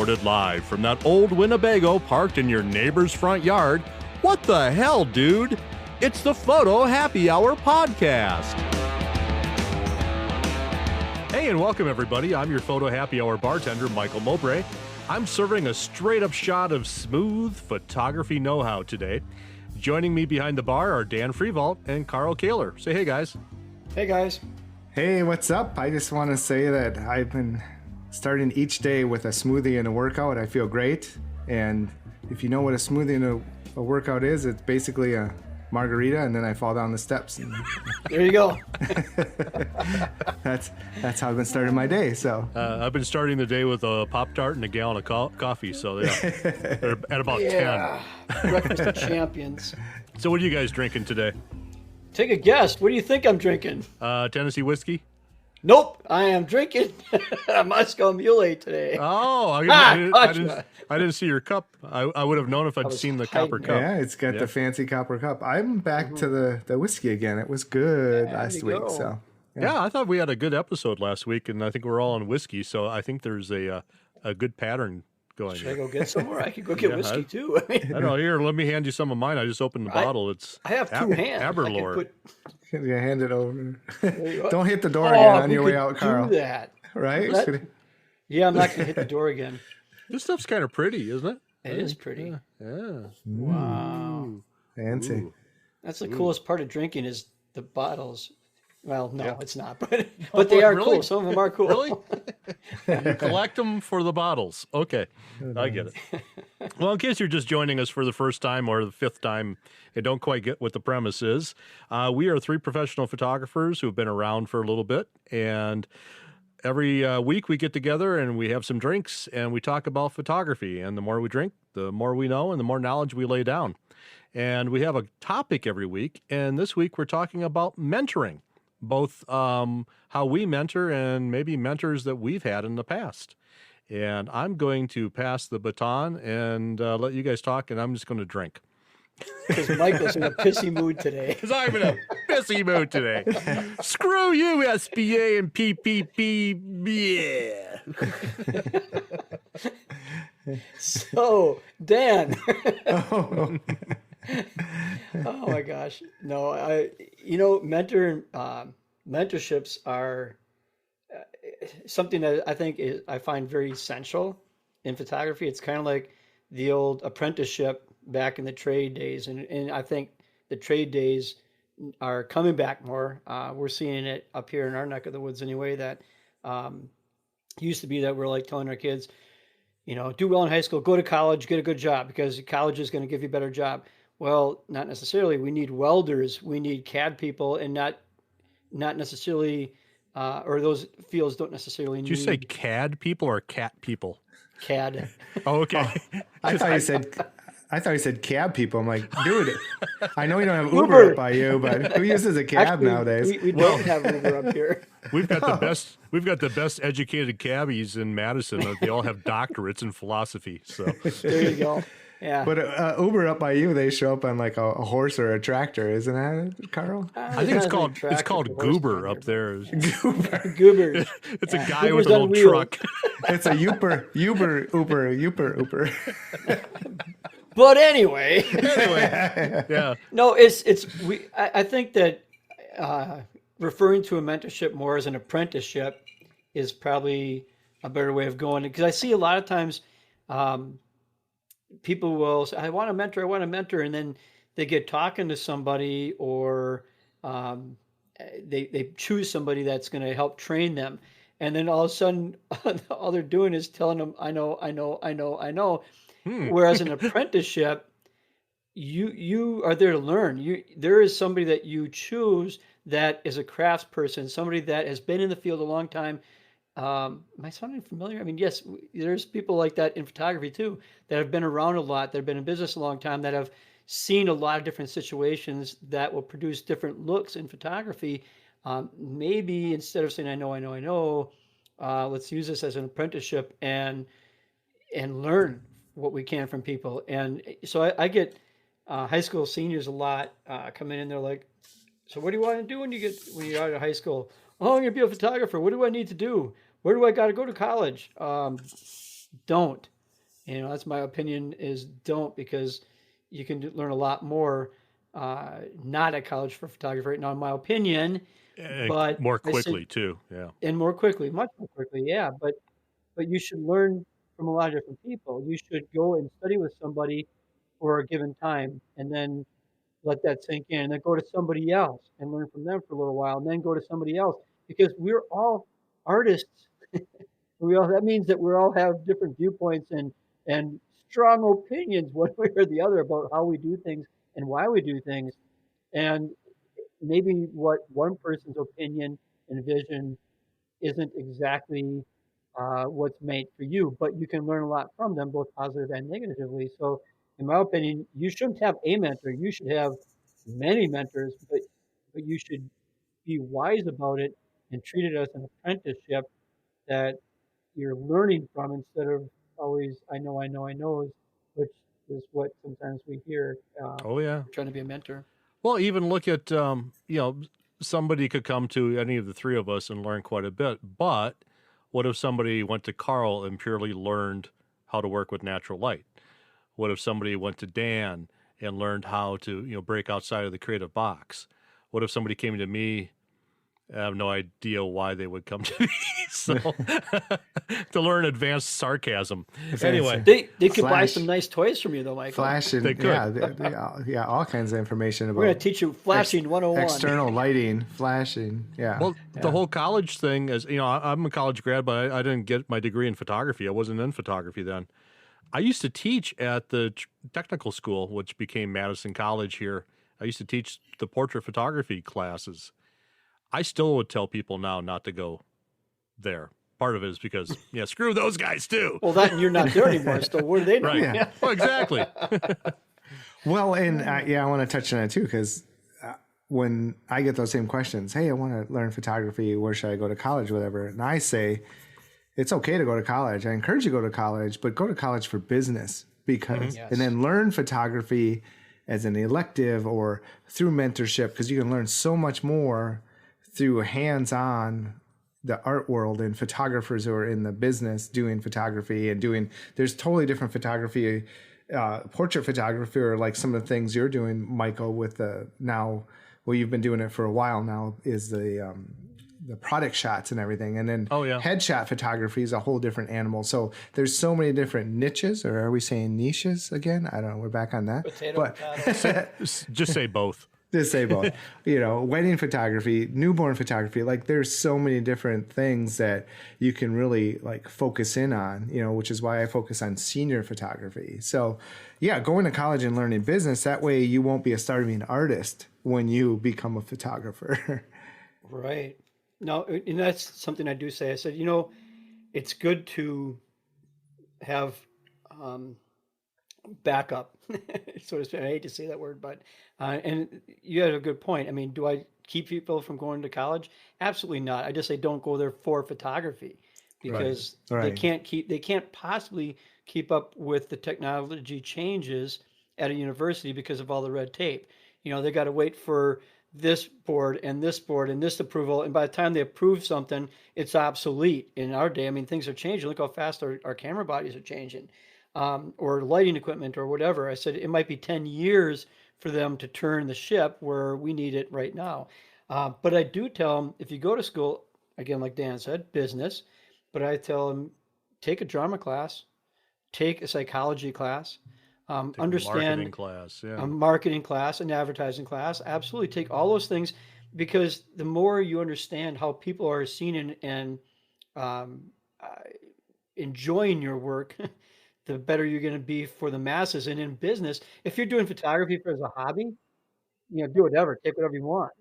recorded live from that old Winnebago parked in your neighbor's front yard. What the hell, dude? It's the Photo Happy Hour podcast. Hey, and welcome everybody. I'm your Photo Happy Hour bartender, Michael Mowbray. I'm serving a straight-up shot of smooth photography know-how today. Joining me behind the bar are Dan Frievalt and Carl Caylor. Say hey, guys. Hey, guys. Hey, what's up? I just want to say that I've been starting each day with a smoothie and a workout. I feel great. And if you know what a smoothie and a workout is, it's basically a margarita, and then I fall down the steps. There you go. That's how I've been starting my day. So I've been starting the day with a Pop-Tart and a gallon of coffee. So yeah, they're at about 10. Breakfast of champions. So what are you guys drinking today? Take a guess. What do you think I'm drinking? Tennessee whiskey? Nope. I am drinking Moscow Mule today. Oh, I didn't see your cup. I would have known if I'd seen the copper cup. Yeah, it's got the fancy copper cup. I'm back to the whiskey again. It was good last week. So yeah, I thought we had a good episode last week, and I think we're all on whiskey. So I think there's a good pattern going. Should I go get some more? I could go get whiskey too. I don't know. Here, let me hand you some of mine. I just opened the bottle. I have two hands. Aberlour. You hand it over. Don't hit the door again on your way out, Carl. Do that. Right? Yeah, I'm not going to hit the door again. This stuff's kind of pretty, isn't it? It is pretty. Yeah. Wow. Fancy. Ooh. That's the coolest part of drinking is the bottles. Well, no, it's not, but they are cool. Some of them are cool. Really? You collect them for the bottles. Okay, I get it. Well, in case you're just joining us for the first time or the fifth time and don't quite get what the premise is, we are three professional photographers who have been around for a little bit, and every week we get together and we have some drinks and we talk about photography. And the more we drink, the more we know and the more knowledge we lay down. And we have a topic every week, and this week we're talking about mentoring. Both how we mentor and maybe mentors that we've had in the past. And I'm going to pass the baton and let you guys talk, and I'm just going to drink. Because Michael's in a pissy mood today. Because I'm in a pissy mood today. Screw you, SBA and PPP. Yeah. So, Dan. Oh my gosh. No, mentorships are something that I think I find very essential in photography. It's kind of like the old apprenticeship back in the trade days. And I think the trade days are coming back more. We're seeing it up here in our neck of the woods anyway, that used to be that we're like telling our kids, do well in high school, go to college, get a good job, because college is going to give you a better job. Well, not necessarily. We need welders. We need CAD people, and not necessarily, or those fields don't necessarily need. Did you say CAD people or cat people? CAD. Oh, okay. I thought you said cab people. I'm like, dude, I know you don't have Uber up by you, but who uses a cab Actually, nowadays? We don't have Uber up here. We've got the best educated cabbies in Madison. They all have doctorates in philosophy. So There you go. Yeah. But Uber up by you, they show up on like a horse or a tractor, isn't that, Carl? I think it's called Goober up there. Goobers. It's a guy Goobers with a little on wheels. truck. It's a Uber. But anyway, Yeah. no, I think that referring to a mentorship more as an apprenticeship is probably a better way of going, because I see a lot of times people will say, I want a mentor, and then they get talking to somebody, or they choose somebody that's going to help train them, and then all of a sudden all they're doing is telling them, I know. Whereas an apprenticeship, you are there to learn. There is somebody that you choose that is a craftsperson, somebody that has been in the field a long time. Am I sounding familiar? I mean, yes, there's people like that in photography too, that have been around a lot, that have been in business a long time, that have seen a lot of different situations that will produce different looks in photography. Maybe instead of saying, I know, let's use this as an apprenticeship and learn what we can from people. And so I get high school seniors a lot come in and they're like, so what do you want to do when you're out of high school? Oh, I'm going to be a photographer. What do I need to do? Where do I got to go to college? don't. You know, that's my opinion, is don't, because you can learn a lot more not at college for photography right now, in my opinion. And But more I said, quickly too. Yeah. and more quickly, much more quickly, yeah. But you should learn from a lot of different people. You should go and study with somebody for a given time, and then let that sink in, and then go to somebody else and learn from them for a little while, and then go to somebody else, because we're all artists. That means that we all have different viewpoints and strong opinions one way or the other about how we do things and why we do things. And maybe what one person's opinion and vision isn't exactly what's made for you, but you can learn a lot from them, both positive and negatively. So, in my opinion, you shouldn't have a mentor. You should have many mentors, but you should be wise about it and treat it as an apprenticeship that you're learning from, instead of always I know, which is what sometimes we hear. Oh yeah. Trying to be a mentor. Well, even look at somebody could come to any of the three of us and learn quite a bit. But what if somebody went to Carl and purely learned how to work with natural light? What if somebody went to Dan and learned how to break outside of the creative box? What if somebody came to me? I have no idea why they would come to me. So to learn advanced sarcasm. Anyway, they could buy some nice toys from you, though, Michael. Flashing, They could. yeah, all kinds of information about. We're going to teach you flashing 101. External lighting, flashing. Yeah. well, the whole college thing is, I'm a college grad, but I didn't get my degree in photography. I wasn't in photography then. I used to teach at the technical school, which became Madison College here. I used to teach the portrait photography classes. I still would tell people now not to go there. Part of it is because, screw those guys too. Well, that and you're not there anymore, so what do they know? Right. Yeah. Well, exactly. Well, and I want to touch on it too, because when I get those same questions, hey, I want to learn photography, where should I go to college, whatever, and I say, it's okay to go to college. I encourage you to go to college, but go to college for business, because, and then learn photography as an elective or through mentorship, because you can learn so much more through hands-on the art world and photographers who are in the business doing photography and there's totally different photography, portrait photography, or like some of the things you're doing, Michael, with you've been doing it for a while now, is the product shots and everything. And then headshot photography is a whole different animal. So there's so many different niches, or are we saying niches again? I don't know. We're back on that. Potato. Just say both. Just say both. Wedding photography, newborn photography, like there's so many different things that you can really like focus in on, which is why I focus on senior photography. So going to college and learning business, that way you won't be a starving artist when you become a photographer. Right. No, and that's something I do say. I said, it's good to have backup, so to speak. I hate to say that word, but and you had a good point. I mean, do I keep people from going to college? Absolutely not. I just say don't go there for photography, because they can't possibly keep up with the technology changes at a university because of all the red tape. They got to wait for this board and this approval, and by the time they approve something, it's obsolete. In our day, I mean, things are changing. Look how fast our camera bodies are changing. Or lighting equipment or whatever. I said it might be 10 years for them to turn the ship where we need it right now. But I do tell them, if you go to school, again, like Dan said, business, but I tell them, take a drama class, take a psychology class, understand a marketing class, an advertising class. Absolutely take all those things, because the more you understand how people are seen and enjoying your work, the better you're going to be for the masses. And in business, if you're doing photography as a hobby, do whatever, take whatever you want.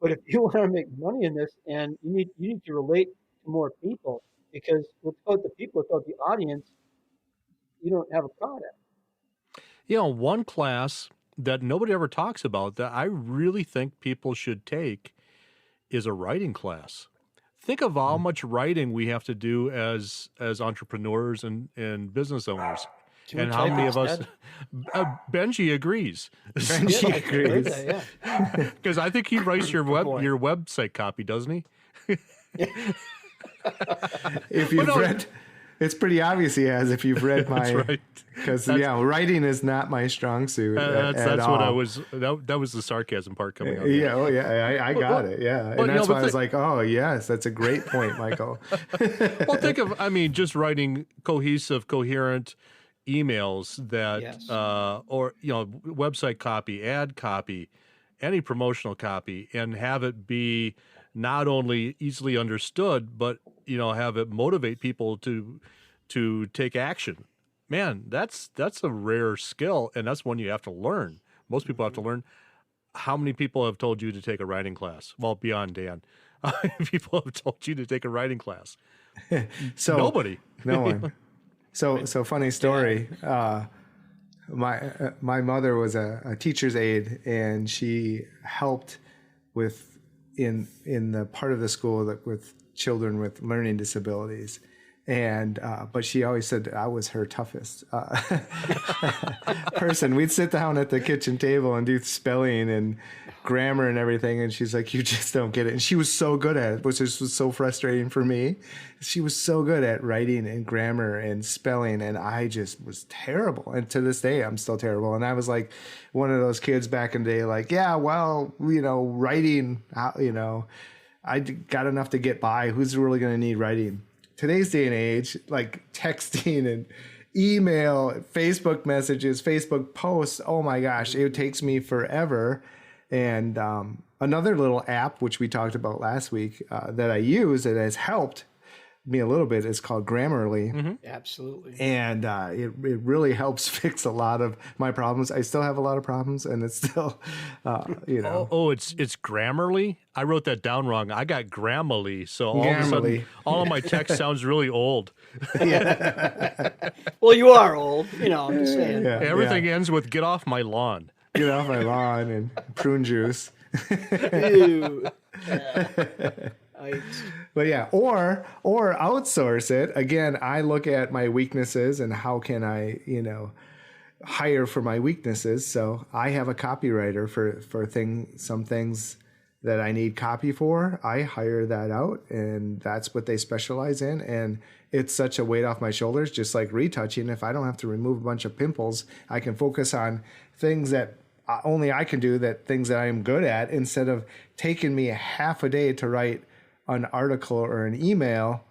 But if you want to make money in this, and you need to relate to more people, because without the people, without the audience, you don't have a product. One class that nobody ever talks about that I really think people should take is a writing class. Think of how much writing we have to do as entrepreneurs and business owners. And how many of us... Benji agrees. Benji agrees. Because I think he writes your website copy, doesn't he? If you've read... It's pretty obvious he has if you've read my. That's right. Because writing is not my strong suit. That's all. what I was. That was the sarcasm part coming out. Yeah, I got it. Yeah, and that's why I was like, oh yes, that's a great point, Michael. Well, think of, just writing cohesive, coherent emails that, or website copy, ad copy, any promotional copy, and have it be not only easily understood, but have it motivate people to take action. Man, that's a rare skill, and that's one you have to learn. Most people have to learn. How many people have told you to take a writing class? Well, beyond Dan, how many people have told you to take a writing class? Nobody. No one. So funny story. My mother was a teacher's aide, and she helped with in the part of the school that with children with learning disabilities. And but she always said I was her toughest person. We'd sit down at the kitchen table and do spelling and grammar and everything, and she's like, "You just don't get it." And she was so good at it, which was so frustrating for me. She was so good at writing and grammar and spelling, and I just was terrible. And to this day, I'm still terrible. And I was like one of those kids back in the day, like, yeah, well, writing, I got enough to get by. Who's really going to need writing? Today's day and age, like texting and email, Facebook messages, Facebook posts, oh my gosh, it takes me forever. And another little app, which we talked about last week, that I use that has helped me a little bit is called Grammarly. Mm-hmm. Absolutely. And it really helps fix a lot of my problems. I still have a lot of problems, and it's still, it's Grammarly? I wrote that down wrong. I got Grammarly, so all of a sudden, all of my text sounds really old. Well, you are old. I'm just saying. Everything ends with "get off my lawn." Get off my lawn and prune juice. Ew. But yeah, or outsource it. Again, I look at my weaknesses and how can I, hire for my weaknesses. So I have a copywriter for some things that I need copy for. I hire that out, and that's what they specialize in. And it's such a weight off my shoulders, just like retouching. If I don't have to remove a bunch of pimples, I can focus on things that only I can do, things that I am good at, instead of taking me a half a day to write an article or an email,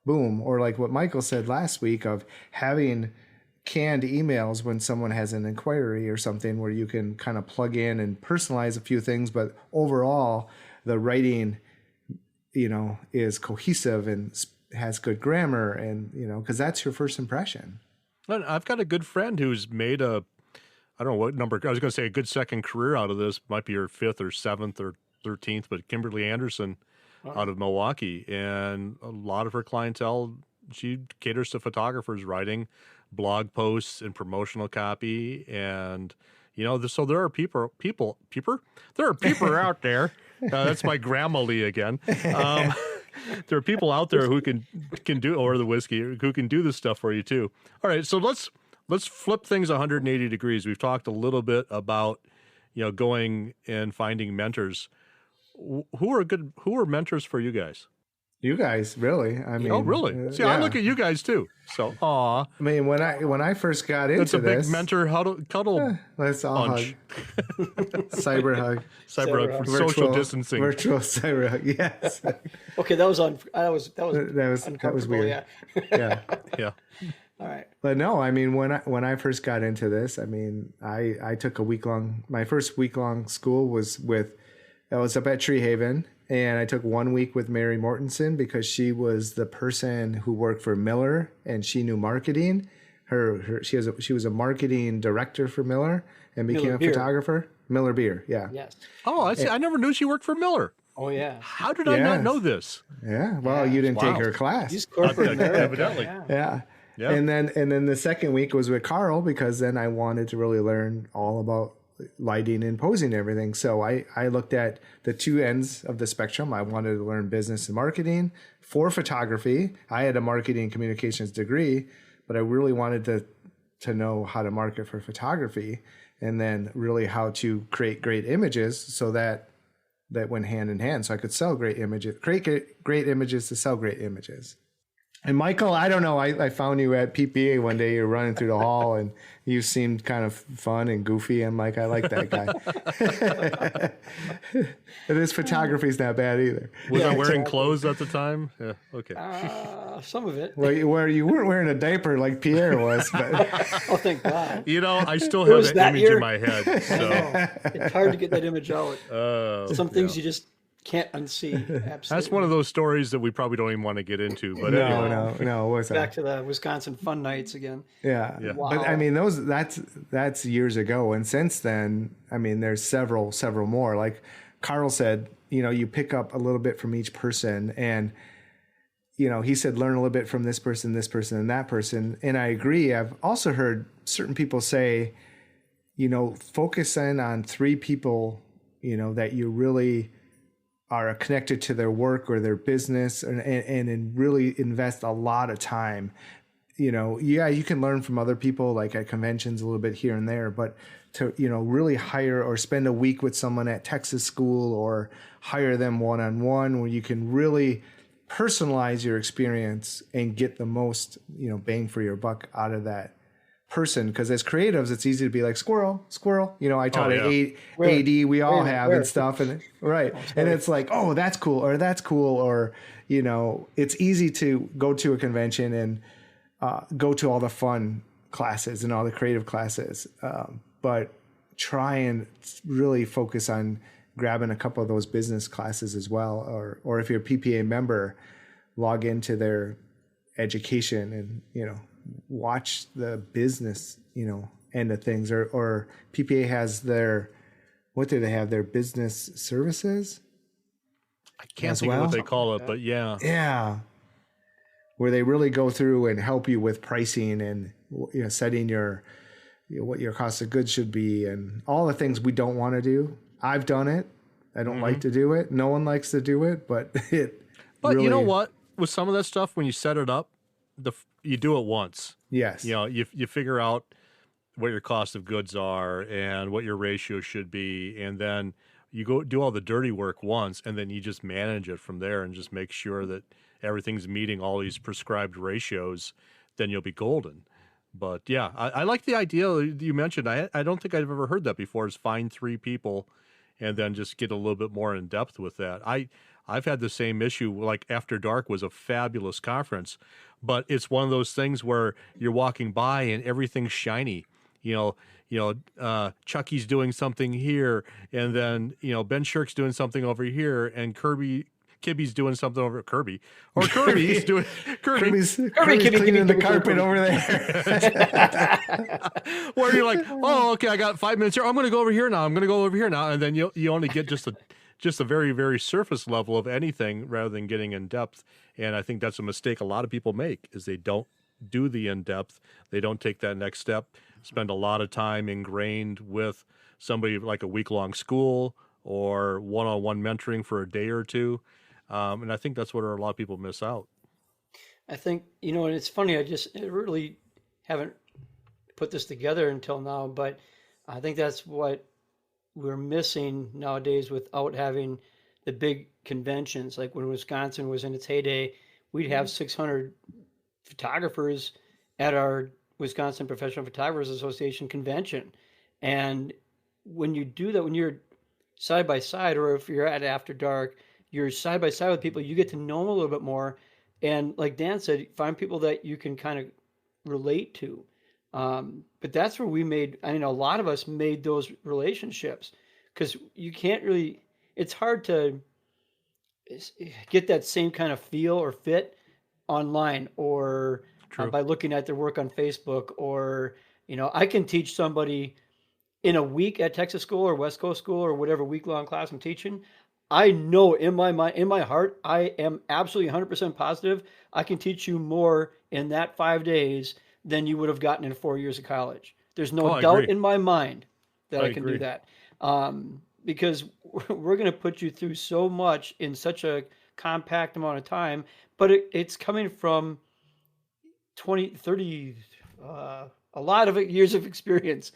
boom. Or like what Michael said last week of having canned emails when someone has an inquiry or something where you can kind of plug in and personalize a few things, but overall the writing, is cohesive and has good grammar, and, because that's your first impression. I've got a good friend who's made I don't know what number, I was going to say a good second career out of this, might be her 5th or 7th or 13th, but Kimberly Anderson out of Milwaukee, and a lot of her clientele, she caters to photographers writing blog posts and promotional copy, and so there are people out there. That's my Grammarly again. There are people out there who can do, or the whiskey, who can do this stuff for you too. All right, so let's flip things 180 degrees. We've talked a little bit about going and finding mentors. Who are mentors for you guys? You guys, really? I mean, oh, really? See, I look at you guys too. So, aw. I mean, when I first got into this, that's a big mentor cuddle. Let's all hug. Cyber hug. Cyber hug for social distancing. Virtual cyber hug. Yes. Okay, that was weird. Yeah. Yeah. All right. But no, I mean, when I first got into this, I mean, I took my first week-long school was up at Tree Haven, and I took 1 week with Mary Mortensen because she was the person who worked for Miller and she knew marketing. She was a marketing director for Miller and became a photographer. Miller Beer, yeah. Yes. Oh, I see. I never knew she worked for Miller. Oh yeah. How did I not know this? Yeah. Well, you didn't take her class. He's corporate America. Evidently. Yeah. Yep. And then the second week was with Carl, because then I wanted to really learn all about lighting and posing and everything. So I looked at the two ends of the spectrum. I wanted to learn business and marketing for photography. I had a marketing and communications degree, but I really wanted to know how to market for photography, and then really how to create great images so that went hand in hand. So I could sell great images, create great images to sell great images. And Michael, I don't know. I found you at PPA one day. You're running through the hall, and you seemed kind of fun and goofy. I'm like, I like that guy. And his photography's not bad either. Was I wearing clothes at the time? Yeah. Okay. Some of it. Well, you weren't wearing a diaper like Pierre was, but Oh, thank God. You know, I still have was that that image year. in my head. So It's hard to get that image out. Some things you just can't unsee. Absolutely. that's one of those stories that we probably don't even want to get into. But anyway. no. What's Back that? to the Wisconsin fun nights again. Yeah. Wow. But I mean, that's years ago, and since then, I mean, there's several more. Like Carl said, you know, you pick up a little bit from each person, and you know, he said learn a little bit from this person, and that person, and I agree. I've also heard certain people say, you know, focus in on 3 people, you know, that you really are connected to their work or their business, and really invest a lot of time. You know, yeah, you can learn from other people like at conventions a little bit here and there, but to, you know, really hire or spend a week with someone at Texas school or hire them one-on-one where you can really personalize your experience and get the most, you know, bang for your buck out of that person. Because as creatives, it's easy to be like squirrel. You know, I taught AD, we all have and stuff, and right. And it's like, oh, that's cool, or you know, it's easy to go to a convention and go to all the fun classes and all the creative classes, but try and really focus on grabbing a couple of those business classes as well, or if you're a PPA member, log into their education and, you know, watch the business, you know, end of things, or PPA has their, what do they have? Their business services? I can't think of what they call it, but yeah. Yeah. Where they really go through and help you with pricing and, you know, setting your, you know, what your cost of goods should be and all the things we don't want to do. I've done it. I don't like to do it. No one likes to do it, but But really, you know what? With some of that stuff, when you set it up, you do it once. Yes. You know, you figure out what your cost of goods are and what your ratio should be, and then you go do all the dirty work once, and then you just manage it from there and just make sure that everything's meeting all these prescribed ratios. Then you'll be golden. But yeah, I like the idea you mentioned. I don't think I've ever heard that before, is find 3 people and then just get a little bit more in depth with that. I've had the same issue. Like After Dark was a fabulous conference, but it's one of those things where you're walking by and everything's shiny. You know, Chucky's doing something here, and then, you know, Ben Shirk's doing something over here, and Kibby's doing something over Kirby's doing Kirby's cleaning the carpet over there. Where you're like, oh, okay, I got 5 minutes here. I'm going to go over here now. And then you only get just a very, very surface level of anything rather than getting in depth. And I think that's a mistake a lot of people make, is they don't do the in depth. They don't take that next step, spend a lot of time ingrained with somebody like a week-long school or one-on-one mentoring for a day or two. And I think that's where a lot of people miss out. I think, you know, and it's funny, I really haven't put this together until now, but I think that's what we're missing nowadays without having the big conventions. Like when Wisconsin was in its heyday, we'd have 600 photographers at our Wisconsin Professional Photographers Association convention. And when you do that, when you're side by side, or if you're at After Dark, you're side by side with people, you get to know them a little bit more. And like Dan said, find people that you can kind of relate to. But that's where a lot of us made those relationships, because you can't really, it's hard to get that same kind of feel or fit online, or by looking at their work on Facebook, or, you know, I can teach somebody in a week at Texas school or West Coast school or whatever week-long class I'm teaching. I know in my mind, in my heart, I am absolutely 100% positive I can teach you more in that 5 days than you would have gotten in 4 years of college. There's no doubt in my mind that I can do that. Because we're going to put you through so much in such a compact amount of time, but it's coming from 20, 30, a lot of years of experience.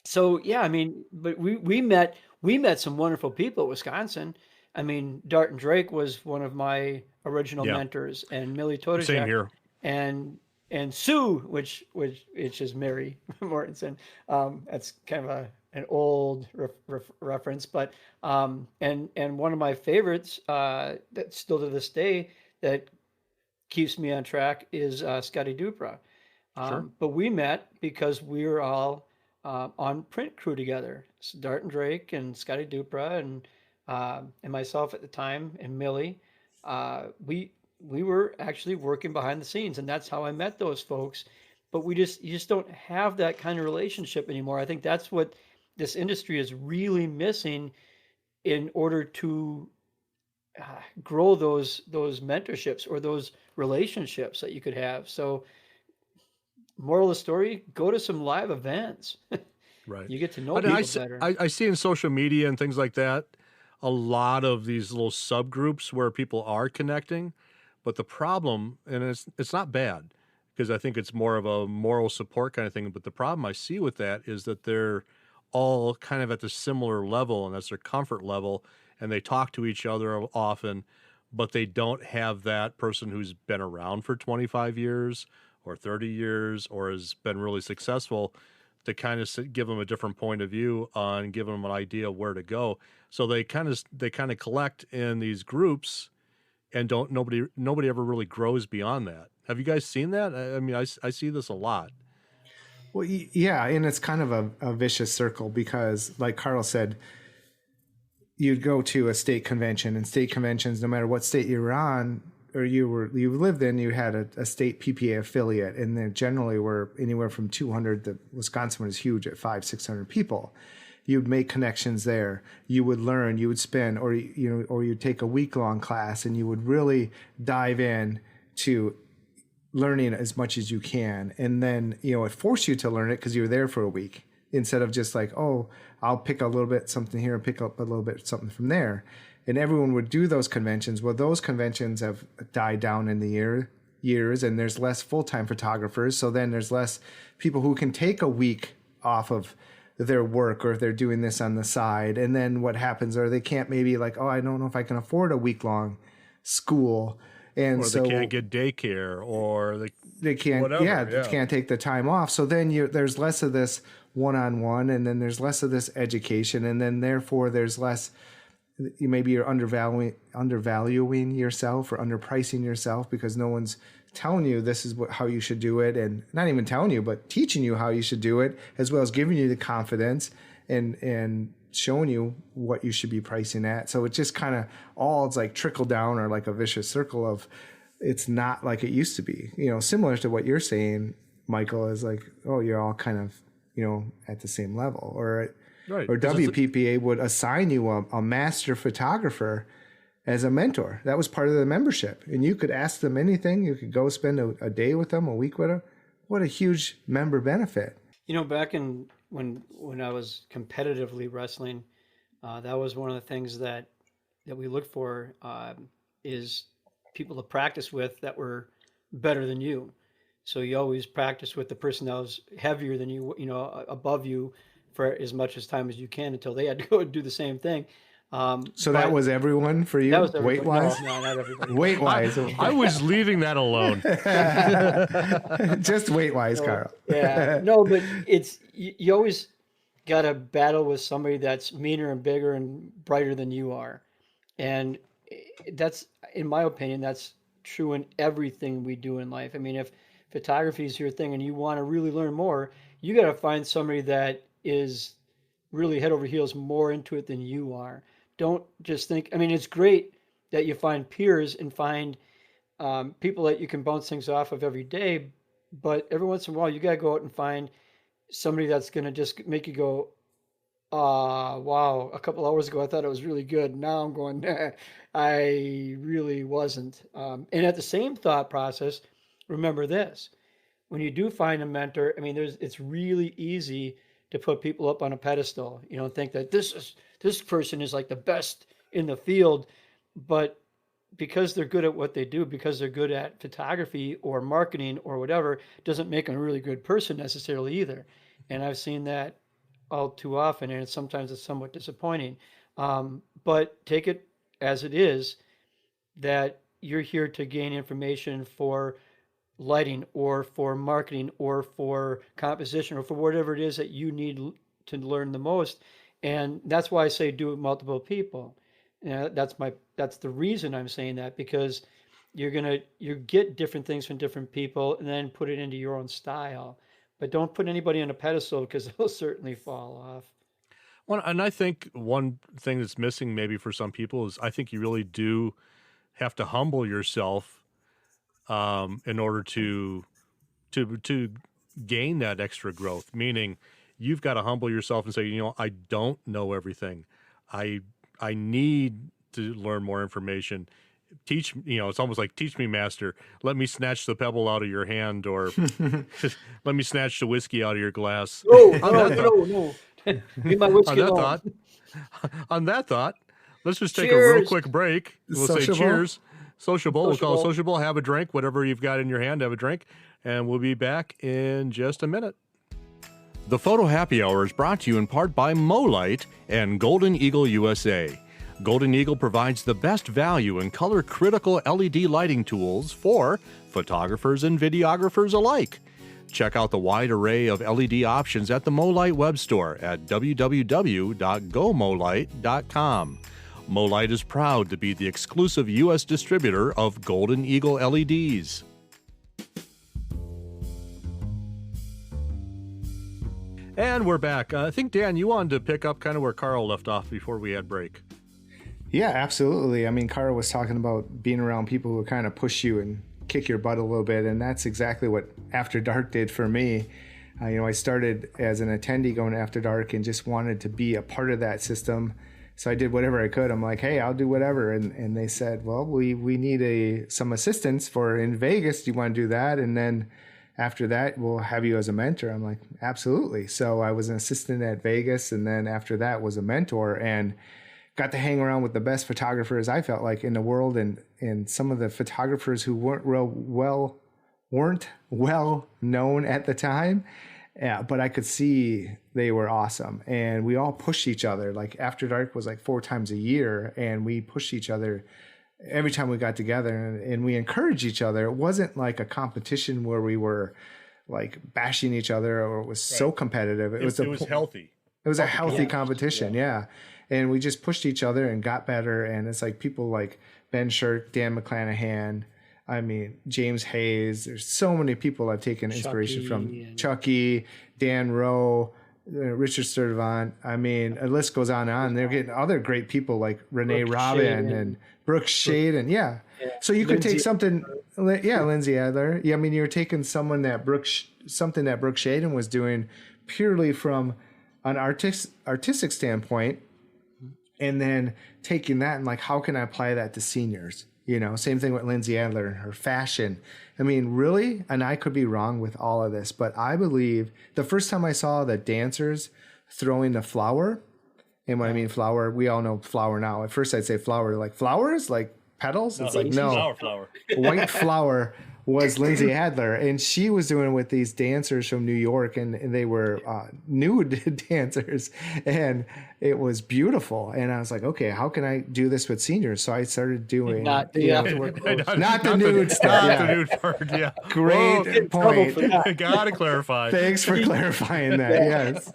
So yeah, I mean, but we met some wonderful people at Wisconsin. I mean, Dart and Drake was one of my original Yeah. mentors, and Millie Same Todajek, here. and Sue, which is Mary Mortensen. That's kind of an old reference, but and one of my favorites that still to this day that keeps me on track is Scotty Dupra. Sure. But we met because we were all on print crew together. So Dart and Drake and Scotty Dupra and myself at the time and Millie. We were actually working behind the scenes, and that's how I met those folks. But you just don't have that kind of relationship anymore. I think that's what this industry is really missing in order to grow those mentorships or those relationships that you could have. So, moral of the story: go to some live events. Right. You get to know But people better. I see in social media and things like that a lot of these little subgroups where people are connecting. But the problem, and it's not bad, because I think it's more of a moral support kind of thing. But the problem I see with that is that they're all kind of at the similar level, and that's their comfort level, and they talk to each other often, but they don't have that person who's been around for 25 years or 30 years or has been really successful to kind of give them a different point of view and give them an idea of where to go. So they kind of collect in these groups, and nobody ever really grows beyond that. Have you guys seen that? I mean, I see this a lot. Well, yeah, and it's kind of a vicious circle because, like Carl said, you'd go to a state convention, and state conventions, no matter what state you were on or you lived in, you had a state PPA affiliate, and they generally were anywhere from 200. The Wisconsin was huge at 500-600 people. You'd make connections there. You would learn. You would spend, or you'd take a week-long class, and you would really dive in to learning as much as you can. And then, it forced you to learn it because you were there for a week instead of just like, oh, I'll pick a little bit something here and pick up a little bit something from there. And everyone would do those conventions. Well, those conventions have died down in the years, and there's less full-time photographers. So then there's less people who can take a week off of their work, or if they're doing this on the side. And then what happens, or they can't maybe like, oh, I don't know if I can afford a week-long school. And or so they can't get daycare, or they can't, whatever, they can't take the time off. So then there's less of this one-on-one, and then there's less of this education, and then therefore there's less. Maybe you're undervaluing yourself or underpricing yourself because no one's telling you this is how you should do it, and not even telling you, but teaching you how you should do it, as well as giving you the confidence and showing you what you should be pricing at. So it just kind of it's like trickle down, or like a vicious circle of it's not like it used to be. Similar to what you're saying, Michael, is like, oh, you're all kind of at the same level, or right. Or WPPA would assign you a master photographer as a mentor. That was part of the membership. And you could ask them anything. You could go spend a day with them, a week with them. What a huge member benefit. Back when I was competitively wrestling, that was one of the things that we looked for is people to practice with that were better than you. So you always practice with the person that was heavier than you, above you, for as much as time as you can until they had to go and do the same thing. So that was everyone for you, that was everybody. weight-wise? No, not everybody. Weight-wise. I was leaving that alone. Just weight-wise, Carl. Yeah, no, but it's you always got to battle with somebody that's meaner and bigger and brighter than you are, and that's, in my opinion, that's true in everything we do in life. I mean, if photography is your thing and you want to really learn more, you got to find somebody that is really head over heels more into it than you are. Don't just think, I mean, it's great that you find peers and find people that you can bounce things off of every day, but every once in a while you got to go out and find somebody that's going to just make you go, wow, a couple hours ago I thought it was really good. Now I'm going, I really wasn't. And at the same thought process, remember this, when you do find a mentor, I mean, it's really easy to put people up on a pedestal, think that this person is like the best in the field, but because they're good at what they do, because they're good at photography or marketing or whatever, doesn't make them a really good person necessarily either. And I've seen that all too often, and sometimes it's somewhat disappointing. But take it as it is, that you're here to gain information for lighting or for marketing or for composition or for whatever it is that you need to learn the most. And that's why I say do it with multiple people. That's the reason I'm saying that, because you get different things from different people and then put it into your own style. But don't put anybody on a pedestal, because they'll certainly fall off. Well, and I think one thing that's missing maybe for some people is I think you really do have to humble yourself in order to gain that extra growth. Meaning, you've got to humble yourself and say, you know, I don't know everything. I need to learn more information. Teach, you know, it's almost like teach me, master. Let me snatch the pebble out of your hand, or let me snatch the whiskey out of your glass. No. Leave my whiskey alone. On that thought, let's just take Cheers. a real quick break. We'll say cheers. Sociable. We'll call it sociable. Have a drink. Whatever you've got in your hand, have a drink. And we'll be back in just a minute. The Photo Happy Hour is brought to you in part by MoLight and Golden Eagle USA. Golden Eagle provides the best value in color-critical LED lighting tools for photographers and videographers alike. Check out the wide array of LED options at the MoLight web store at www.gomolight.com. MoLight is proud to be the exclusive U.S. distributor of Golden Eagle LEDs. And we're back. I think, Dan, you wanted to pick up kind of where Carl left off before we had break. Yeah, absolutely. I mean, Carl was talking about being around people who kind of push you and kick your butt a little bit, and that's exactly what After Dark did for me. I started as an attendee going to After Dark and just wanted to be a part of that system. So I did whatever I could. I'm like, hey, I'll do whatever. And they said, well, we need some assistance for in Vegas. Do you want to do that? And then after that, we'll have you as a mentor. I'm like, absolutely. So I was an assistant at Vegas, and then after that was a mentor, and got to hang around with the best photographers I felt like in the world, and some of the photographers who weren't well known at the time. Yeah, but I could see they were awesome, and we all pushed each other. Like After Dark was like 4 times a year, and we pushed each other every time we got together, and we encouraged each other. It wasn't like a competition where we were like bashing each other or it was so competitive. It was healthy. It was a healthy competition, yeah. And we just pushed each other and got better. And it's like people like Ben Shirk, Dan McClanahan, I mean, James Hayes. There's so many people I've taken inspiration from. Chucky, Dan Rowe, Richard Sturtevant. I mean, a list goes on and on. They're getting other great people like Renee Robin and Brooks Shaden. Yeah. So you could take something, Lindsay Adler. Yeah, I mean, you're taking something that Brooks Shaden was doing purely from an artistic standpoint, and then taking that and like, how can I apply that to seniors? Same thing with Lindsay Adler and her fashion. I mean, really, and I could be wrong with all of this, but I believe the first time I saw the dancers throwing the flower, and when I mean flower, we all know flower now. At first I'd say flower, like flowers, like petals. It's like, no, flower. White flower was Lindsay Adler, and she was doing it with these dancers from New York, and they were nude dancers, and it was beautiful. And I was like, okay, how can I do this with seniors? So I started doing not the afterward not the nude stuff. Not the nude part. Yeah, great point. Gotta clarify. Thanks for clarifying that. Yes,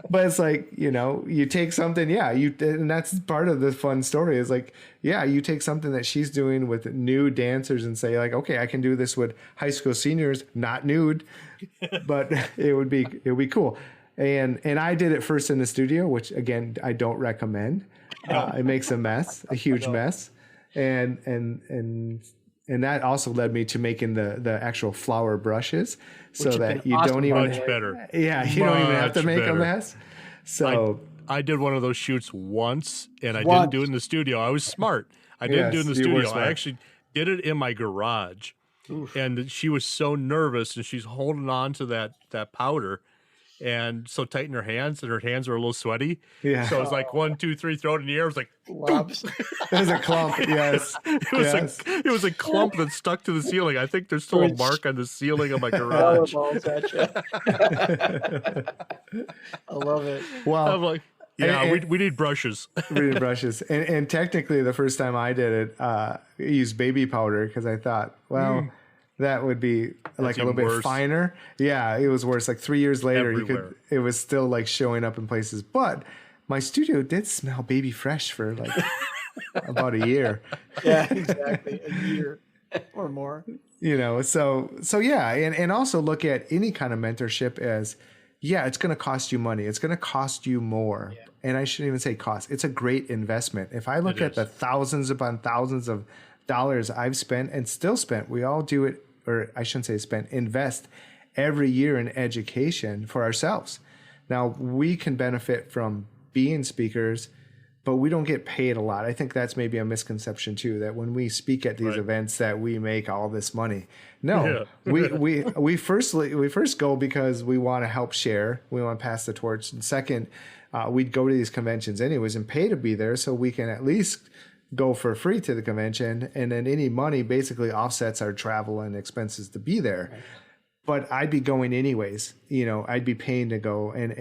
but it's like you take something, and that's part of the fun story. Is like, you take something that she's doing with new dancers and say like, okay, I can do this with high school seniors, not nude, but it would be cool. And I did it first in the studio, which again I don't recommend. It makes a mess, a huge mess, and that also led me to making the actual flower brushes, so that you don't even much better. Yeah, you don't even have to make a mess. So I did one of those shoots once, and I didn't do it in the studio. I was smart. I didn't do it in the studio. I actually did it in my garage. Oof. And she was so nervous, and she's holding on to that powder, and so tight in her hands, and her hands were a little sweaty. Yeah. So it was like 1, 2, 3, throw it in the air. It was like, it was a clump. Yes. It was a clump that stuck to the ceiling. I think there's still a mark on the ceiling of my garage. I love it. Well, I'm like, Yeah, And- we need brushes. reading brushes. And technically, the first time I did it, I used baby powder because I thought, well, that would be like a little bit worse. finer. Yeah, it was worse. Like 3 years later, Everywhere. it was still like showing up in places. But my studio did smell baby fresh for like about a year. Yeah, exactly. A year or more. You know, so yeah, and also look at any kind of mentorship as, yeah, it's going to cost you money. It's going to cost you more. Yeah. And I shouldn't even say cost. It's a great investment. If I look It at is. the thousands upon thousands of dollars I've spent and still spent, we all do it, or I shouldn't say spent, invest every year in education for ourselves. Now, we can benefit from being speakers, but we don't get paid a lot. I think that's maybe a misconception too, that when we speak at these Right. events that we make all this money. No, Yeah. we first go because we want to help share. We want to pass the torch. And second, we'd go to these conventions anyways and pay to be there so we can at least go for free to the convention. And then any money basically offsets our travel and expenses to be there. Right. But I'd be going anyways, you know, I'd be paying to go and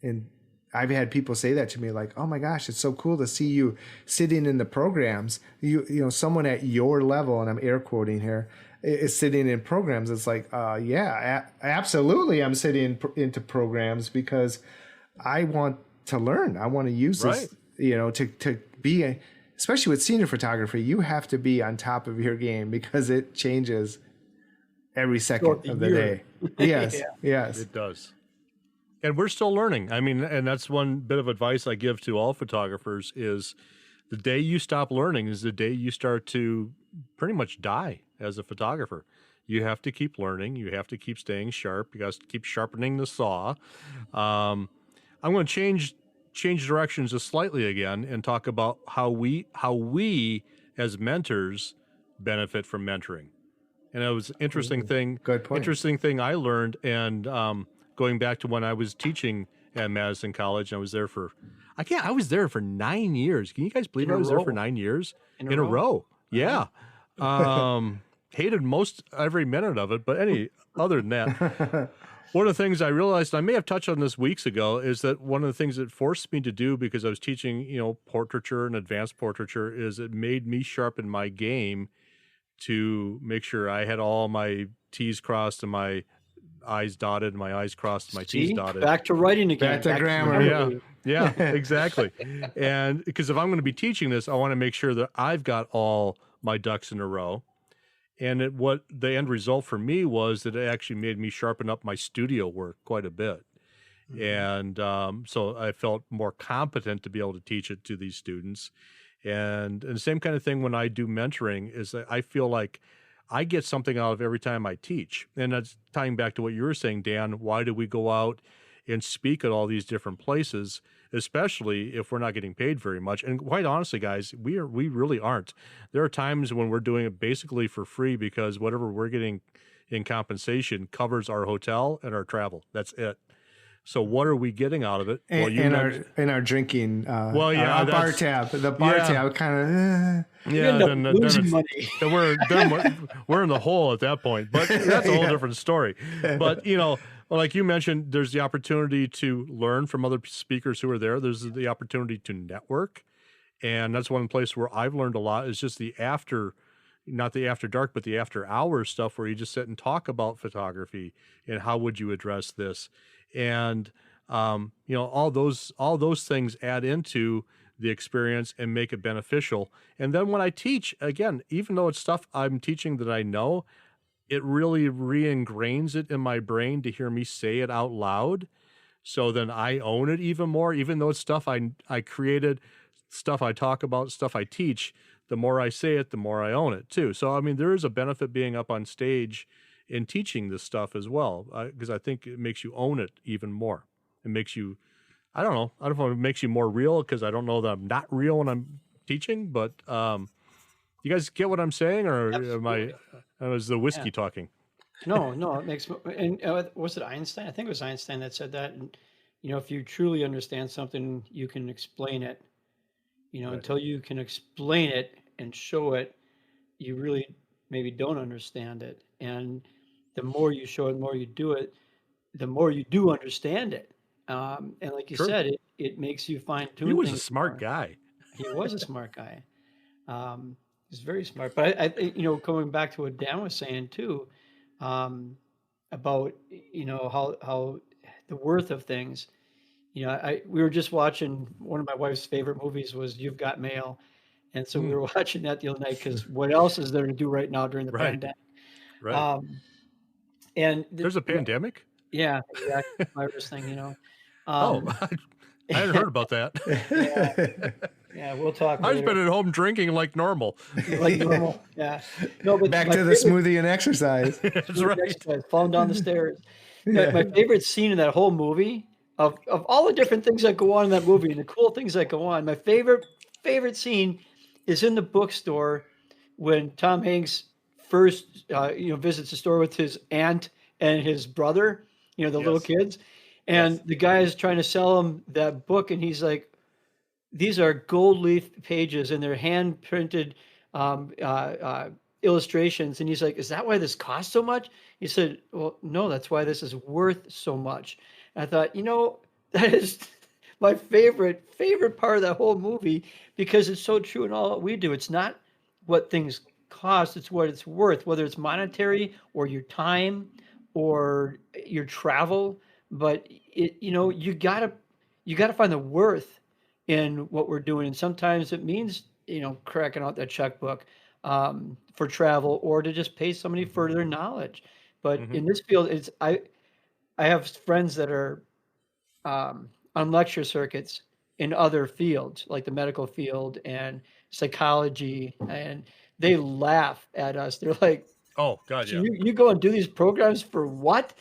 and I've had people say that to me, like, "Oh my gosh, it's so cool to see you sitting in the programs. You know, someone at your level," and I'm air quoting here, is sitting in programs. It's like, yeah, absolutely, I'm sitting into programs because I want to learn. I want to use this, you know, to be, especially with senior photography, you have to be on top of your game because it changes every second of the day. Yes, yes, It does. And we're still learning. I mean, and that's one bit of advice I give to all photographers is the day you stop learning is the day you start to pretty much die as a photographer. You have to keep learning. You have to keep staying sharp. You got to keep sharpening the saw. I'm going to change directions just slightly again and talk about how we as mentors benefit from mentoring. And it was an interesting thing. Good point. Interesting thing I learned, and going back to when I was teaching at Madison College, I was there for 9 years. Can you guys believe I was there for 9 years in a row? Yeah. Hated most every minute of it, but other than that, one of the things I realized, I may have touched on this weeks ago, is that one of the things it forced me to do because I was teaching, you know, portraiture and advanced portraiture, is it made me sharpen my game to make sure I had all my T's crossed and my I's dotted, my I's crossed, my T's dotted. Back to writing again. Back to grammar. Yeah, exactly. And because if I'm going to be teaching this, I want to make sure that I've got all my ducks in a row. And what the end result for me was that it actually made me sharpen up my studio work quite a bit. Mm-hmm. And so I felt more competent to be able to teach it to these students. And the same kind of thing when I do mentoring is that I feel like I get something out of every time I teach. And that's tying back to what you were saying, Dan. Why do we go out and speak at all these different places, especially if we're not getting paid very much? And quite honestly, guys, we really aren't. There are times when we're doing it basically for free because whatever we're getting in compensation covers our hotel and our travel. That's it. So what are we getting out of it? And, our drinking, our bar tab, the bar tab kind of, then we're in the hole at that point, but that's a whole different story. But, you know, like you mentioned, there's the opportunity to learn from other speakers who are there. There's the opportunity to network. And that's one place where I've learned a lot is just not the after dark, but the after hours stuff where you just sit and talk about photography and how would you address this? And, you know, all those things add into the experience and make it beneficial. And then when I teach, again, even though it's stuff I'm teaching that I know, it really re-ingrains it in my brain to hear me say it out loud. So then I own it even more, even though it's stuff I created, stuff I talk about, stuff I teach. The more I say it, the more I own it too. So, I mean, there is a benefit being up on stage in teaching this stuff as well, because I think it makes you own it even more. It makes you, I don't know if it makes you more real, because I don't know that I'm not real when I'm teaching, but you guys get what I'm saying, or is the whiskey talking? No, it makes, and was it Einstein? I think it was Einstein that said that. And, you know, if you truly understand something, you can explain it. You know, until you can explain it and show it, you really maybe don't understand it. And the more you show it, the more you do it, the more you do understand it. And like you said, it makes you fine tune. He was a things smart more. guy. He was a smart guy. He's very smart. But I you know, going back to what Dan was saying too, about, you know, how the worth of things. You know, we were just watching, one of my wife's favorite movies was You've Got Mail. And so we were watching that the other night because what else is there to do right now during the Right. pandemic? Right. And There's a pandemic? yeah, exactly. Virus thing, you know. I hadn't heard about that. Yeah, we'll talk I've later. been at home drinking like normal. Like normal. Yeah. No, but Back my to the favorite- smoothie and exercise. That's right. exercise, falling down the stairs. Yeah. My favorite scene in that whole movie, of all the different things that go on in that movie and the cool things that go on, my favorite scene is in the bookstore when Tom Hanks first you know, visits the store with his aunt and his brother, you know, the little kids, and the guy is trying to sell him that book, and he's like, these are gold leaf pages and they're hand printed illustrations. And he's like, is that why this costs so much? He said, well, no, that's why this is worth so much. And I thought, you know, that is my favorite part of that whole movie, because it's so true in all we do. It's not what things cost, it's what it's worth, whether it's monetary or your time or your travel. But it, you know, you gotta find the worth in what we're doing. And sometimes it means, you know, cracking out that checkbook for travel, or to just pay somebody for their knowledge. But in this field, it's I have friends that are on lecture circuits in other fields, like the medical field and psychology, and they laugh at us. They're like, Oh God, yeah. you go and do these programs for what?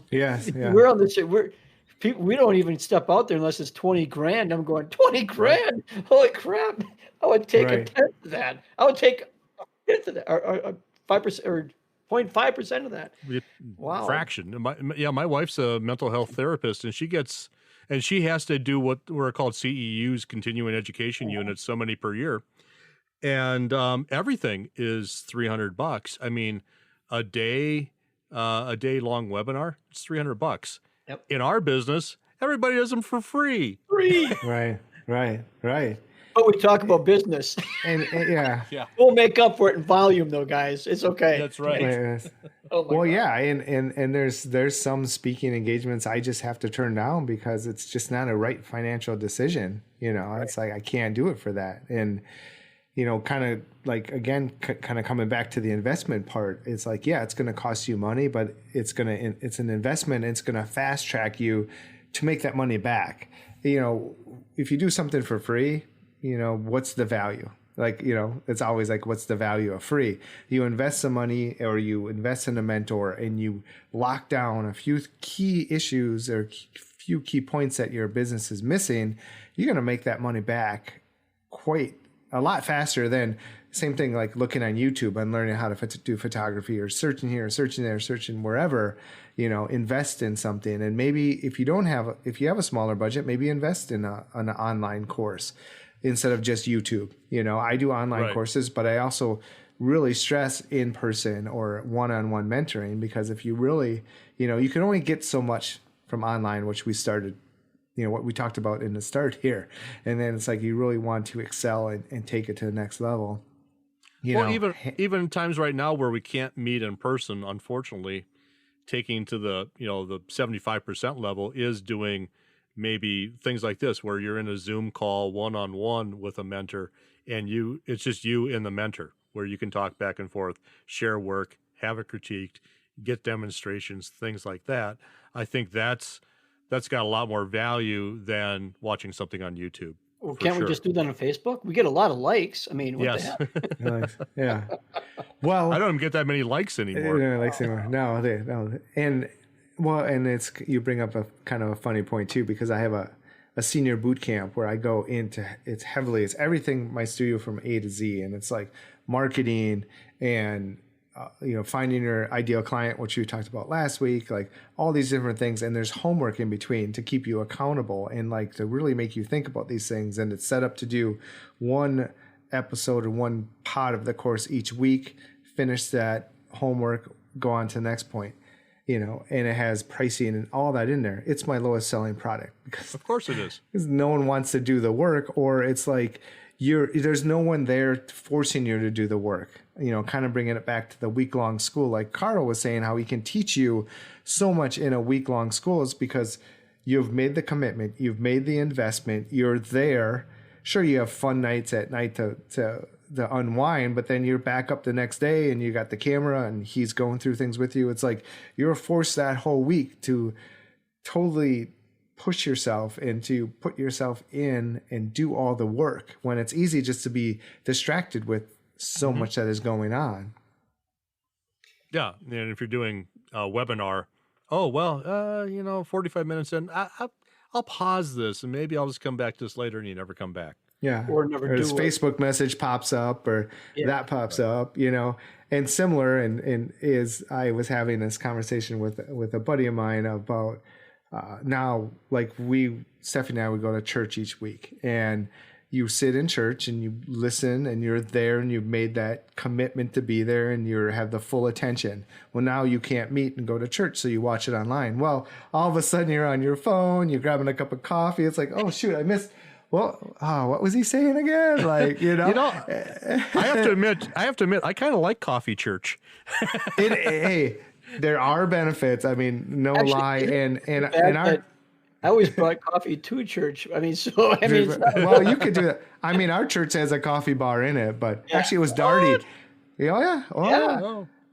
Yes, yeah. We're on this. We don't even step out there unless it's 20 grand. I'm going 20 grand. Holy crap! I would take a tenth of that. I would take a tenth of that, or 5% or 0.5% of that. Wow. Fraction. My wife's a mental health therapist, and she has to do what were called CEUs, continuing education units, so many per year, and everything is $300. I mean, a day long webinar, it's $300. Yep. In our business, everybody does them for free. Right. But we talk about business. And yeah. We'll make up for it in volume, though, guys. It's okay. That's right. Yes. Oh my Well, God. yeah, and there's some speaking engagements I just have to turn down because it's just not a right financial decision. You know, it's like I can't do it for that. And you know, kind of like, again, kind of coming back to the investment part, it's like, yeah, it's going to cost you money, but it's an investment. And it's going to fast track you to make that money back. You know, if you do something for free, you know, what's the value? Like, you know, it's always like, what's the value of free? You invest some money, or you invest in a mentor, and you lock down a few key issues or few key points that your business is missing, you're going to make that money back quite a lot faster than same thing like looking on YouTube and learning how to do photography, or searching here, searching there, searching wherever. You know, invest in something. And maybe if you have a smaller budget, maybe invest in an online course instead of just YouTube. You know, I do online courses, but I also really stress in person or one-on-one mentoring, because if you really, you know, you can only get so much from online, which we started, you know, what we talked about in the start here. And then it's like, you really want to excel and take it to the next level. You know, even times right now where we can't meet in person, unfortunately, taking to the 75% level is doing maybe things like this, where you're in a Zoom call one-on-one with a mentor, and it's just you and the mentor, where you can talk back and forth, share work, have it critiqued, get demonstrations, things like that. I think that's got a lot more value than watching something on YouTube. Well, can't we just do that on Facebook? We get a lot of likes. I mean, what the heck? Yeah. Well, I don't even get that many likes anymore. No. And it's, you bring up a kind of a funny point too, because I have a senior boot camp where I go into, it's everything, my studio from A to Z. And it's like marketing and, finding your ideal client, which we talked about last week, like all these different things. And there's homework in between to keep you accountable and like to really make you think about these things. And it's set up to do one episode or one part of the course each week, finish that homework, go on to the next point. and it has pricing and all that in there, it's my lowest selling product because Of course it is. no one wants to do the work, or it's like there's no one there forcing you to do the work. Kind of bringing it back to the week-long school, like Carl was saying, how he can teach you so much in a week-long school is because you've made the commitment, you've made the investment, you're there. Sure, you have fun nights at night to unwind, but then you're back up the next day and you got the camera and he's going through things with you. It's like you're forced that whole week to totally push yourself and to put yourself in and do all the work, when it's easy just to be distracted with so much that is going on. Yeah, and if you're doing a webinar, 45 minutes in, I'll pause this and maybe I'll just come back to this later, and you never come back. Yeah, or never or do this it. Facebook message pops up, or that pops up, and similar. And I was having this conversation with a buddy of mine about now, like Stephanie and I would go to church each week, and you sit in church and you listen and you're there and you've made that commitment to be there and you have the full attention. Well, now you can't meet and go to church, so you watch it online. Well, all of a sudden you're on your phone, you're grabbing a cup of coffee. It's like, oh shoot, I missed. Well, what was he saying again? Like, I have to admit, I kind of like coffee church. Hey, there are benefits. I mean, no lie. And I always brought coffee to church. It's well, you could do that. I mean, our church has a coffee bar in it, but actually it was Darty. Yeah.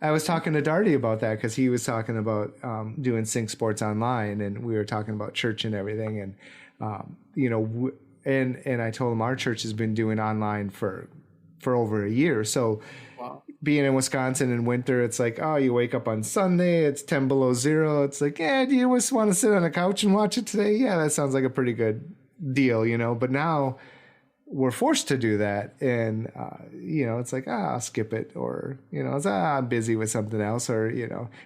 I was talking to Darty about that because he was talking about doing Sync Sports online, and we were talking about church and everything. And, and I told him our church has been doing online for over a year. So being in Wisconsin in winter, it's like, oh, you wake up on Sunday, it's 10 below zero. It's like, do you just want to sit on a couch and watch it today? Yeah, that sounds like a pretty good deal, But now we're forced to do that. And, it's like, I'll skip it. Or, I'm busy with something else. Or,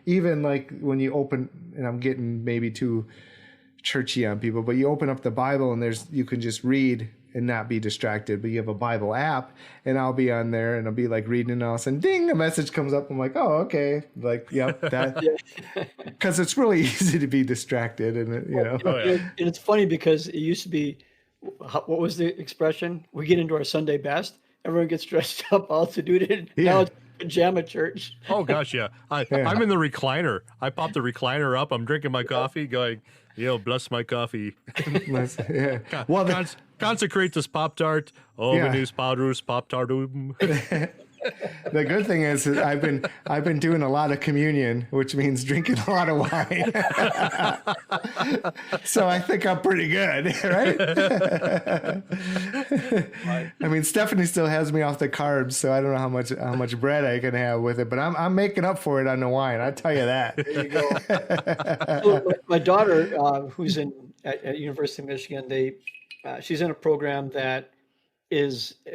even like when you open, and I'm getting maybe too churchy on people, but you open up the Bible and you can just read and not be distracted, but you have a Bible app, and I'll be on there and I'll be like reading, and all of a sudden, ding, a message comes up. I'm like, oh, okay. Like, yep, that, because it's really easy to be distracted. And, And it's funny because it used to be, what was the expression? We get into our Sunday best. Everyone gets dressed up all to do it. Now it's pajama church. Oh gosh, yeah. I'm in the recliner. I pop the recliner up. I'm drinking my coffee, going, bless my coffee. Well, consecrate this Pop-Tart. Venus Padrus Pop-Tartum. The good thing is I've been doing a lot of communion, which means drinking a lot of wine. So I think I'm pretty good, right? I mean, Stephanie still has me off the carbs, so I don't know how much bread I can have with it, but I'm making up for it on the wine. I tell you that. There you go. So my daughter, who's at University of Michigan, she's in a program that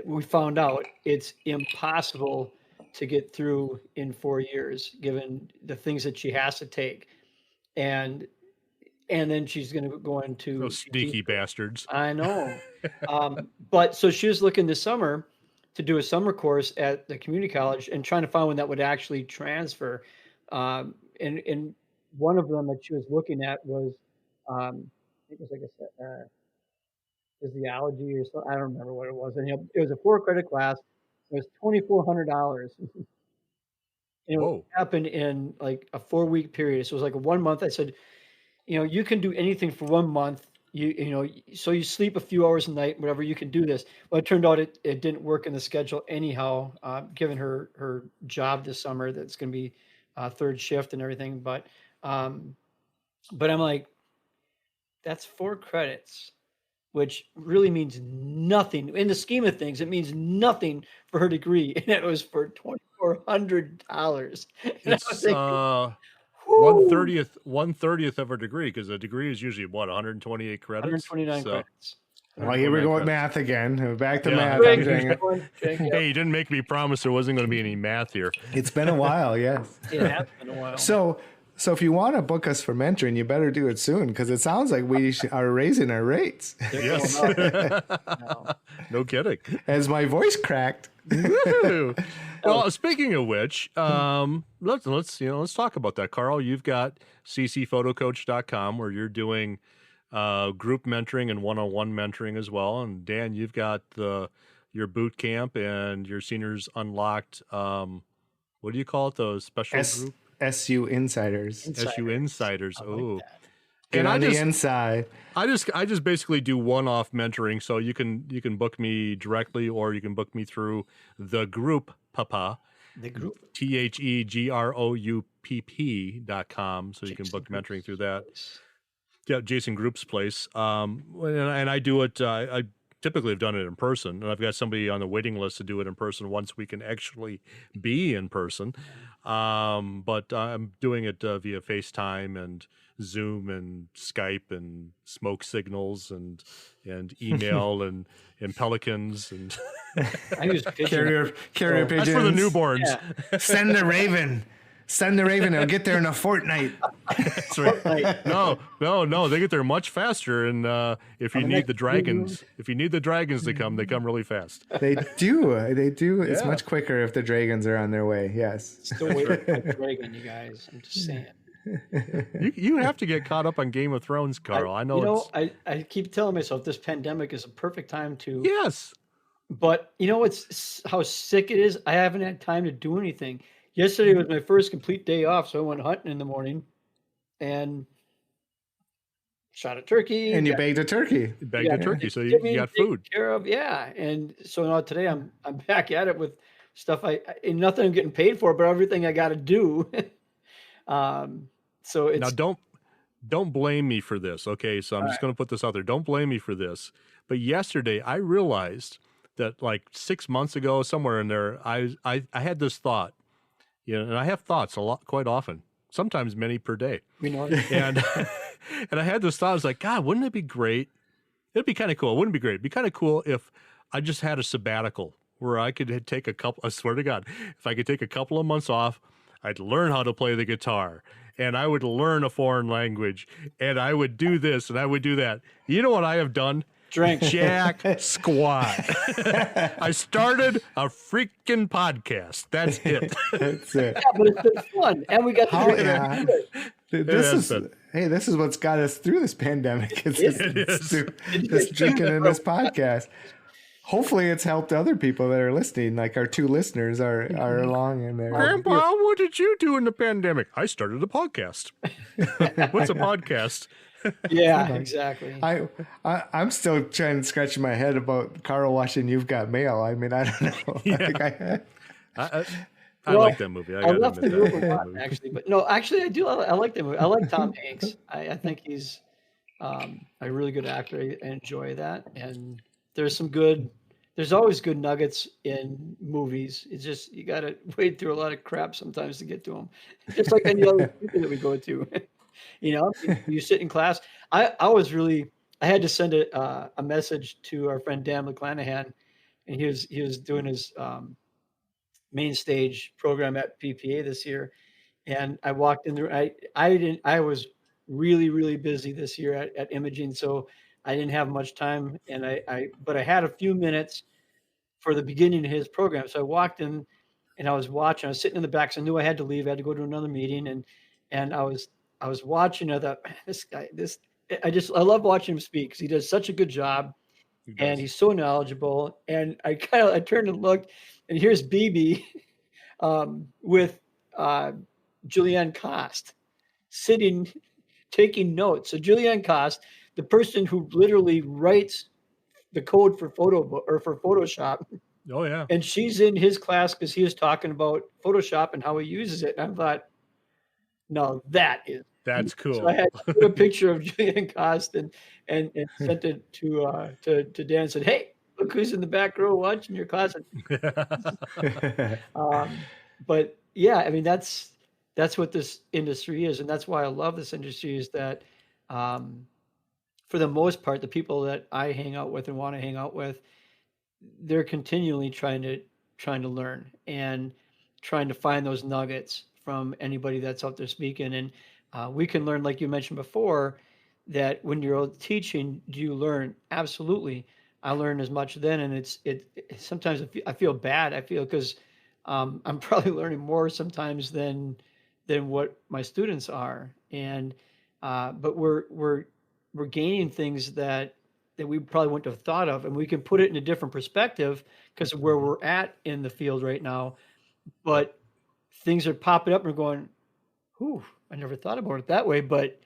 we found out it's impossible to get through in 4 years, given the things that she has to take. And then she's going to go into those sneaky bastards. I know. But so she was looking this summer to do a summer course at the community college and trying to find one that would actually transfer. And one of them that she was looking at was, I think it was like a physiology or something. I don't remember what it was. And it was a 4-credit class. It was $2,400. And it happened in like a 4-week period. So it was like a 1 month. I said, you can do anything for 1 month. So you sleep a few hours a night, whatever, you can do this. Well, it turned out it didn't work in the schedule anyhow, given her job this summer. That's going to be third shift and everything. But I'm like, that's 4 credits. Which really means nothing in the scheme of things. It means nothing for her degree, and it was for $2,400. It's 1/30th of her degree, because a degree is usually 128 credits. 129 credits. Well, here we go with math again. We're back to math. Hey, you didn't make me promise there wasn't going to be any math here. It's been a while, yes. It has been a while. So if you want to book us for mentoring, you better do it soon, because it sounds like we are raising our rates. Yes. No kidding. As my voice cracked. Woo! Well, speaking of which, let's talk about that, Carl. You've got ccphotocoach.com where you're doing group mentoring and one-on-one mentoring as well. And Dan, you've got your boot camp and your seniors unlocked. What do you call it? Those special group SU Insiders. SU Insiders. Oh. Get on the inside. I just basically do one-off mentoring, so you can book me directly, or you can book me through the group Papa. The group. TheGroupp.com, so you can book mentoring through that. Yeah, Jason Group's place. And I do it. I typically have done it in person, and I've got somebody on the waiting list to do it in person once we can actually be in person. But I'm doing it via FaceTime and Zoom and Skype and smoke signals and email and pelicans and I use carrier pigeons. That's for the newborns. Yeah. Send the raven. It'll get there in a fortnight. That's right. No, they get there much faster. And if you need the dragons to come, they come really fast. They do. It's much quicker if the dragons are on their way. Yes. Still waiting for the dragon, you guys. I'm just saying. You have to get caught up on Game of Thrones, Carl. I know. I keep telling myself this pandemic is a perfect time to. Yes. But you know how sick it is? I haven't had time to do anything. Yesterday was my first complete day off, so I went hunting in the morning and shot a turkey. And you bagged a turkey. So you got food. Care of, yeah. And so now today I'm back at it with stuff and nothing I'm getting paid for, but everything I got to do. So it's now don't blame me for this. Okay, so I'm just going to put this out there. Don't blame me for this. But yesterday I realized that like 6 months ago, somewhere in there, I had this thought. And I have thoughts quite often, sometimes many per day. We know. And I had this thought. I was like, God, wouldn't it be great? It'd be kind of cool. It wouldn't be great. It'd be kind of cool if I just had a sabbatical where I could take I swear to God, if I could take a couple of months off, I'd learn how to play the guitar and I would learn a foreign language and I would do this and I would do that. You know what I have done? Drink. Jack squat. I started a freaking podcast. That's it. That's it. Yeah, but it's been fun. And we got to drink. This is what's got us through this pandemic. It's this drinking in this podcast. Hopefully it's helped other people that are listening, like our two listeners are along in there. Grandpa, what did you do in the pandemic? I started a podcast. What's a podcast? Yeah, exactly. I'm still trying to scratch my head about Carl watching You've Got Mail. I mean, I don't know. Yeah. I like that movie. I left the group a lot, actually. But no, actually, I do. I like that movie. I like Tom Hanks. I think he's a really good actor. I enjoy that. And there's always good nuggets in movies. It's just, you got to wade through a lot of crap sometimes to get to them. Just like any other people that we go to. You sit in class. I had to send a message to our friend Dan McClanahan, and he was doing his main stage program at PPA this year, and I walked in there. I was really, really busy this year at imaging, so I didn't have much time, but I had a few minutes for the beginning of his program. So I walked in and I was watching. I was sitting in the back, so I knew I had to leave. I had to go to another meeting, and I was watching. I thought, man, this guy, I love watching him speak because he does such a good job, and he's so knowledgeable. And I turned and looked, and here's BB with Julianne Cost sitting, taking notes. So Julianne Cost, the person who literally writes the code for Photoshop. Oh yeah. And she's in his class because he was talking about Photoshop and how he uses it. And I thought, no, that's cool. So I had to put a picture of Julianne Cost and sent it to Dan and said, hey, look who's in the back row watching your class. But yeah, I mean, that's what this industry is. And that's why I love this industry, is that for the most part, the people that I hang out with and want to hang out with, they're continually trying to learn and trying to find those nuggets from anybody that's out there speaking. And we can learn, like you mentioned before, that when you're teaching, do you learn? Absolutely. I learned as much then, and sometimes I feel bad. I feel because I'm probably learning more sometimes than what my students are, and but we're gaining things that we probably wouldn't have thought of, and we can put it in a different perspective because of where we're at in the field right now. But things are popping up and we're going, "Ooh, I never thought about it that way." But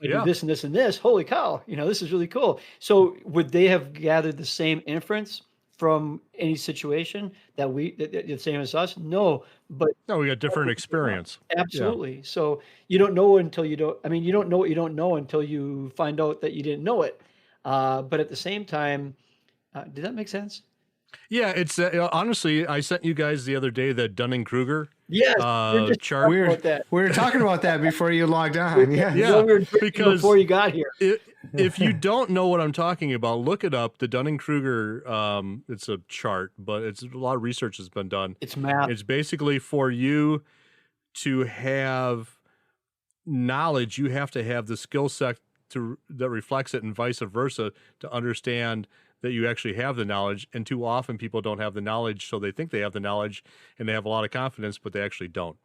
I do this and this and this. Holy cow! This is really cool. So, would they have gathered the same inference from any situation that the same as us? No, but no, we got different experience. Absolutely. So you don't know until you don't. I mean, you don't know what you don't know until you find out that you didn't know it. But at the same time, did that make sense? Yeah, it's honestly, I sent you guys the other day the Dunning-Kruger chart. We were talking about that before you logged on. Yeah, because before you got here. If you don't know what I'm talking about, look it up. The Dunning-Kruger, it's a chart, but a lot of research has been done. It's math. It's basically for you to have knowledge, you have to have the skill set that reflects it, and vice versa, to understand that you actually have the knowledge. And too often people don't have the knowledge, so they think they have the knowledge and they have a lot of confidence, but they actually don't.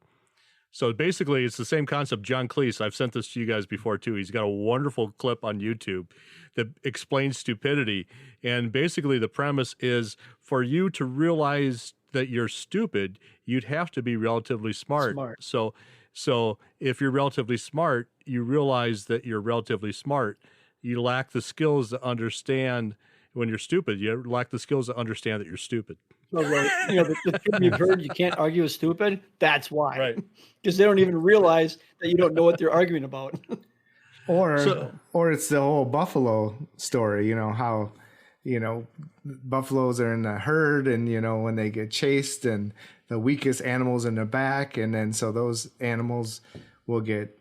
So basically, it's the same concept. John Cleese, I've sent this to you guys before too. He's got a wonderful clip on YouTube that explains stupidity. And basically the premise is, for you to realize that you're stupid, you'd have to be relatively smart. So if you're relatively smart, you realize that you're relatively smart. You lack the skills to understand when you're stupid. You lack the skills to understand that you're stupid. So, the term you've heard, you can't argue with stupid. That's why. Right. Because they don't even realize that you don't know what they're arguing about. Or it's the whole buffalo story, how, buffaloes are in the herd, and, when they get chased, and the weakest animals in the back. And then so those animals will get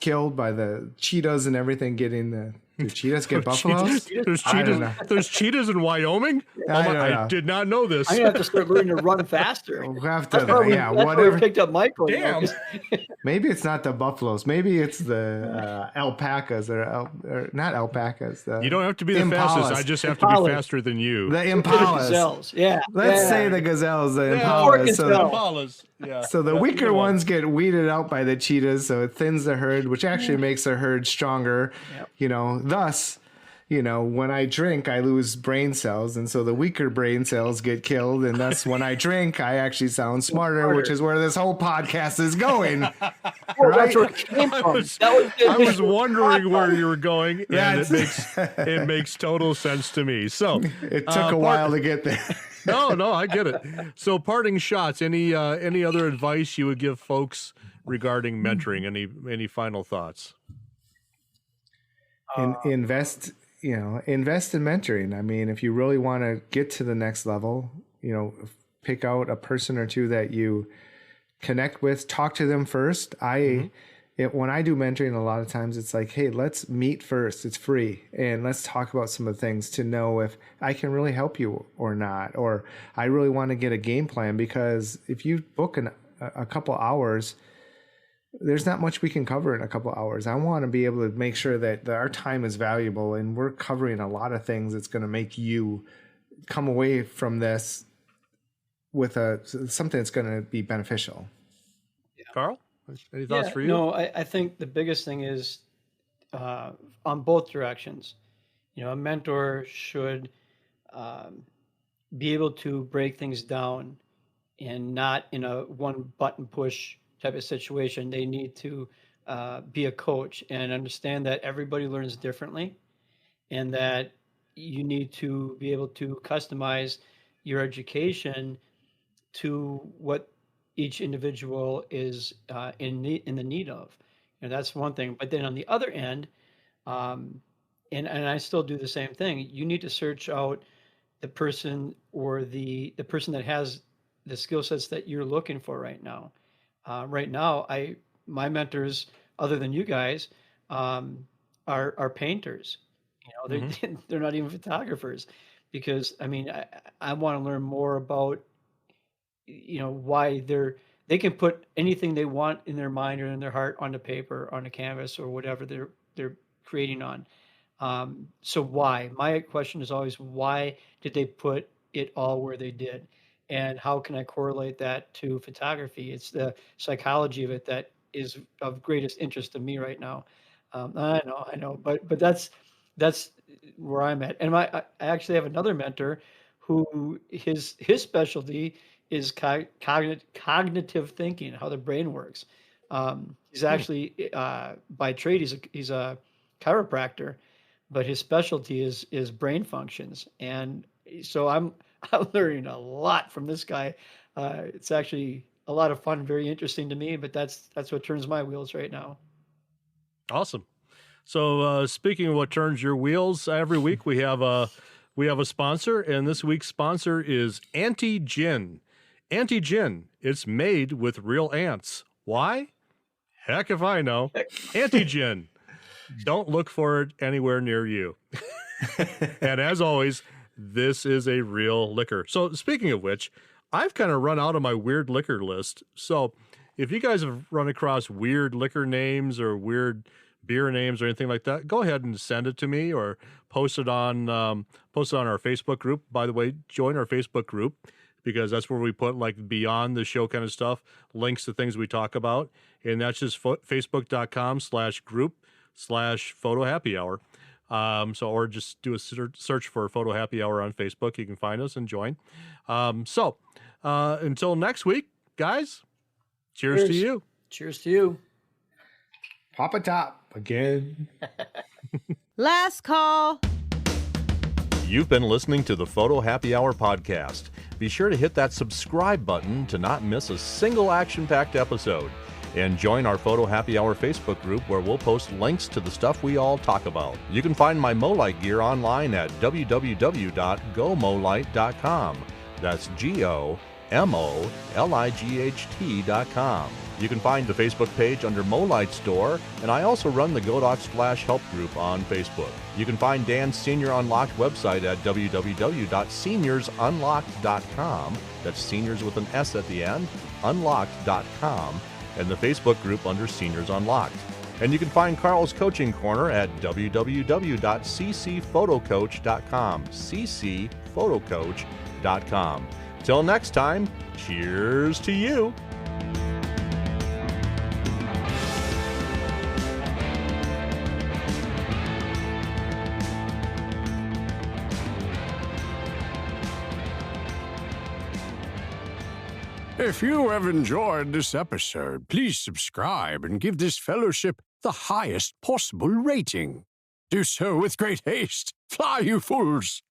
killed by the cheetahs and everything, getting the cheetahs get buffaloes? There's cheetahs in Wyoming? I did not know this. I have to start learning to run faster. We'll have to, that's whatever. We picked up Michael. Damn. Maybe it's not the buffaloes. Maybe it's the alpacas, or not alpacas. You don't have to be the fastest. I just have to be faster than you. The impalas. Gazelles. Yeah. Let's say the gazelles, the impalas. Impalas. Yeah. So the weaker ones get weeded out by the cheetahs, so it thins the herd, which actually makes the herd stronger. Yep. Thus, when I drink, I lose brain cells, and so the weaker brain cells get killed, and thus when I drink, I actually sound smarter, which is where this whole podcast is going. That's where it came from. I was wondering where you were going, and it makes total sense to me. So it took a while to get there. No, I get it. So parting shots, any other advice you would give folks regarding mentoring? Any final thoughts? Invest in mentoring. I mean, if you really want to get to the next level, pick out a person or two that you connect with, talk to them first. When I do mentoring, a lot of times it's like, hey, let's meet first. It's free. And let's talk about some of the things to know if I can really help you or not. Or I really want to get a game plan, because if you book a couple hours, there's not much we can cover in a couple hours. I want to be able to make sure that our time is valuable, and we're covering a lot of things that's going to make you come away from this with something that's going to be beneficial. Carl? Any thoughts for you? No, I think the biggest thing is on both directions. A mentor should be able to break things down, and not in a one button push type of situation. They need to be a coach and understand that everybody learns differently, and that you need to be able to customize your education to what each individual is in the need of. That's one thing. But then on the other end, and I still do the same thing, you need to search out the person, or the person that has the skill sets that you're looking for right now. Right now, my mentors, other than you guys, are painters. They're not even photographers, because I want to learn more about why they can put anything they want in their mind or in their heart on the paper, on a canvas, or whatever they're creating on. So why? My question is always, why did they put it all where they did? And how can I correlate that to photography? It's the psychology of it that is of greatest interest to me right now. I know, but that's where I'm at. And I actually have another mentor who his specialty is cognitive thinking, how the brain works. He's actually by trade he's a chiropractor, but his specialty is brain functions. And so I'm learning a lot from this guy. It's actually a lot of fun, very interesting to me. But that's what turns my wheels right now. Awesome. So speaking of what turns your wheels, every week we have a sponsor, and this week's sponsor is Anti-Gin. Anti-Gin. It's made with real ants. Why? Heck if I know. Anti-Gin. Don't look for it anywhere near you. And as always, this is a real liquor. So speaking of which, I've kind of run out of my weird liquor list. So if you guys have run across weird liquor names or weird beer names or anything like that, go ahead and send it to me or post it on our Facebook group. By the way, join our Facebook group, because that's where we put like beyond the show kind of stuff, links to things we talk about. And that's just facebook.com/group/photo happy hour. Or just do a search for Photo Happy Hour on Facebook. You can find us and join. Until next week, guys, cheers to you. Cheers to you. Pop a top again. Last call. You've been listening to the Photo Happy Hour podcast. Be sure to hit that subscribe button to not miss a single action-packed episode. And join our Photo Happy Hour Facebook group, where we'll post links to the stuff we all talk about. You can find my MoLight gear online at www.gomolight.com. That's GOMOLIGHT.com. You can find the Facebook page under MoLight Store, and I also run the Godox Flash Help group on Facebook. You can find Dan's Senior Unlocked website at www.seniorsunlocked.com. That's seniors with an S at the end, unlocked.com. And the Facebook group under Seniors Unlocked. And you can find Carl's Coaching Corner at www.ccphotocoach.com, ccphotocoach.com. Till next time, cheers to you. If you have enjoyed this episode, please subscribe and give this fellowship the highest possible rating. Do so with great haste. Fly, you fools!